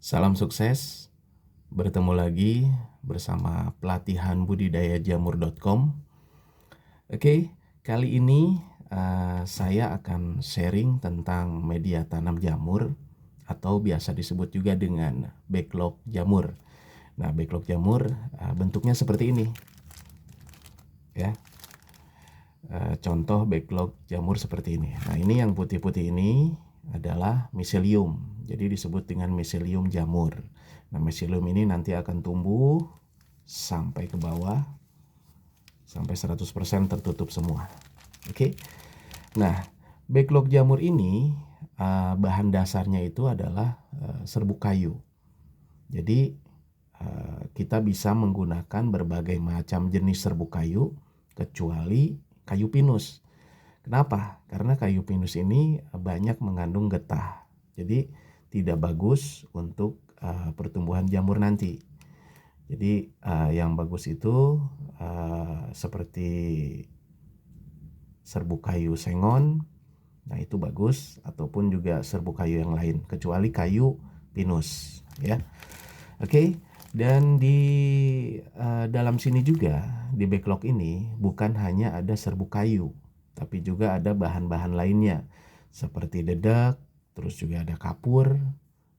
Salam sukses, bertemu lagi bersama pelatihanbudidayajamur.com. Oke, kali ini saya akan sharing tentang media tanam jamur atau biasa disebut juga dengan backlog jamur. Nah, backlog jamur bentuknya seperti ini, ya. Contoh backlog jamur seperti ini. Nah, ini yang putih-putih ini adalah miselium. Jadi disebut dengan miselium jamur. Nah, miselium ini nanti akan tumbuh sampai ke bawah sampai 100% tertutup semua. Oke. Nah, backlog jamur ini bahan dasarnya itu adalah serbuk kayu. Jadi kita bisa menggunakan berbagai macam jenis serbuk kayu kecuali kayu pinus. Kenapa? Karena kayu pinus ini banyak mengandung getah. Jadi tidak bagus untuk pertumbuhan jamur nanti. Jadi yang bagus itu seperti serbuk kayu sengon, nah itu bagus, ataupun juga serbuk kayu yang lain, kecuali kayu pinus, ya. Oke, dan di dalam sini juga di backlog ini bukan hanya ada serbuk kayu, tapi juga ada bahan-bahan lainnya seperti dedak, terus juga ada kapur,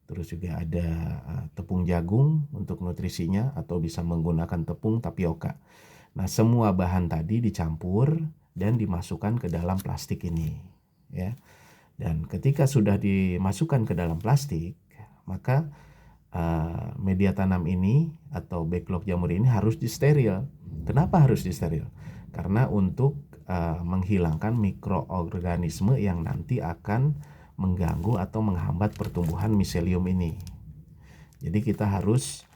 terus juga ada tepung jagung untuk nutrisinya atau bisa menggunakan tepung tapioka. Nah, semua bahan tadi dicampur dan dimasukkan ke dalam plastik ini, ya. Dan ketika sudah dimasukkan ke dalam plastik, maka media tanam ini atau backlog jamur ini harus disteril. Kenapa harus disteril? Karena untuk menghilangkan mikroorganisme yang nanti akan mengganggu atau menghambat pertumbuhan miselium ini. Jadi kita harus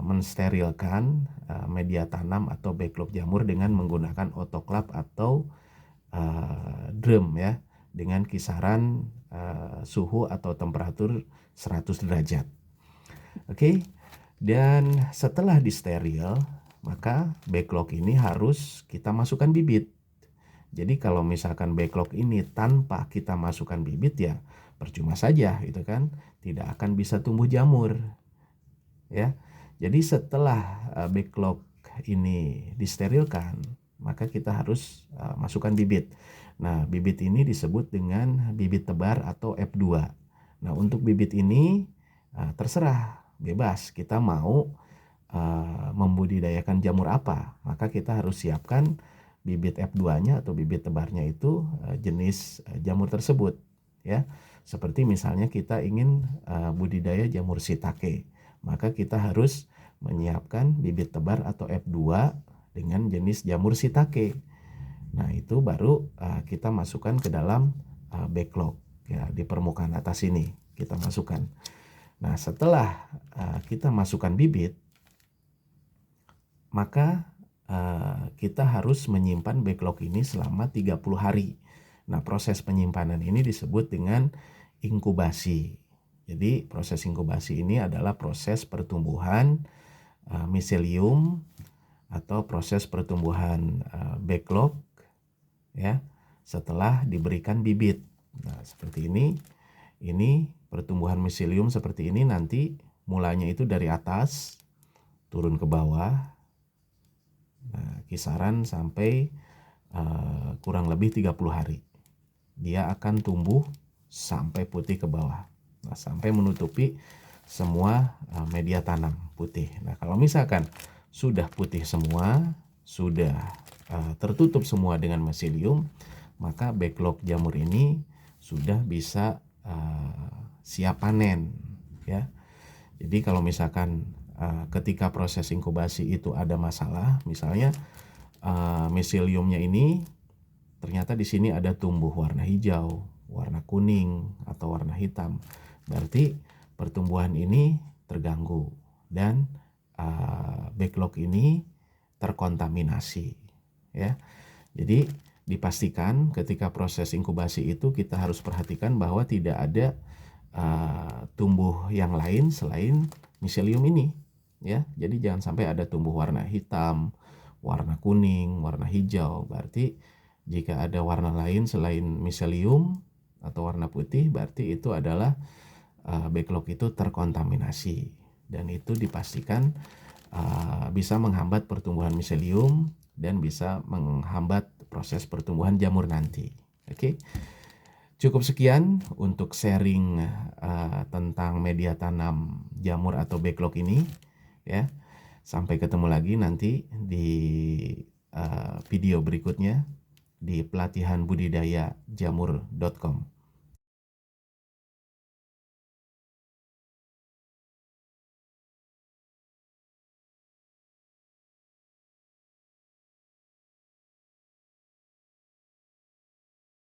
mensterilkan media tanam atau backlog jamur dengan menggunakan autoclave atau drum, ya, dengan kisaran suhu atau temperatur 100 derajat. Oke. Dan setelah disteril, maka backlog ini harus kita masukkan bibit. Jadi kalau misalkan backlog ini tanpa kita masukkan bibit, ya percuma saja, itu kan, tidak akan bisa tumbuh jamur, ya. Jadi setelah backlog ini disterilkan, maka kita harus masukkan bibit. Nah, bibit ini disebut dengan bibit tebar atau F2. Nah, untuk bibit ini terserah, bebas kita mau membudidayakan jamur apa, maka kita harus siapkan bibit F2-nya atau bibit tebarnya itu jenis jamur tersebut, ya. Seperti misalnya kita ingin budidaya jamur shiitake, maka kita harus menyiapkan bibit tebar atau F2 dengan jenis jamur shiitake. Nah, itu baru kita masukkan ke dalam backlog, ya, di permukaan atas ini kita masukkan. Nah, setelah kita masukkan bibit, maka kita harus menyimpan backlog ini selama 30 hari. Nah, proses penyimpanan ini disebut dengan inkubasi. Jadi proses inkubasi ini adalah proses pertumbuhan miselium atau proses pertumbuhan backlog, ya, setelah diberikan bibit. Nah, seperti ini. Ini pertumbuhan miselium seperti ini, nanti mulanya itu dari atas turun ke bawah. Nah, kisaran sampai kurang lebih 30 hari. Dia akan tumbuh sampai putih ke bawah. Nah, sampai menutupi semua media tanam putih. Nah, kalau misalkan sudah putih semua, sudah tertutup semua dengan miselium, maka backlog jamur ini sudah bisa siap panen, ya. Jadi kalau misalkan ketika proses inkubasi itu ada masalah, misalnya miseliumnya ini ternyata di sini ada tumbuh warna hijau, warna kuning, atau warna hitam, berarti pertumbuhan ini terganggu dan backlog ini terkontaminasi, ya. Jadi dipastikan ketika proses inkubasi itu kita harus perhatikan bahwa tidak ada tumbuh yang lain selain miselium ini, ya. Jadi jangan sampai ada tumbuh warna hitam, warna kuning, warna hijau. Berarti jika ada warna lain selain miselium atau warna putih, berarti itu adalah backlog itu terkontaminasi, dan itu dipastikan bisa menghambat pertumbuhan miselium dan bisa menghambat proses pertumbuhan jamur nanti. Oke. Cukup sekian untuk sharing tentang media tanam jamur atau backlog ini ya. Sampai ketemu lagi nanti di video berikutnya di pelatihanbudidayajamur.com.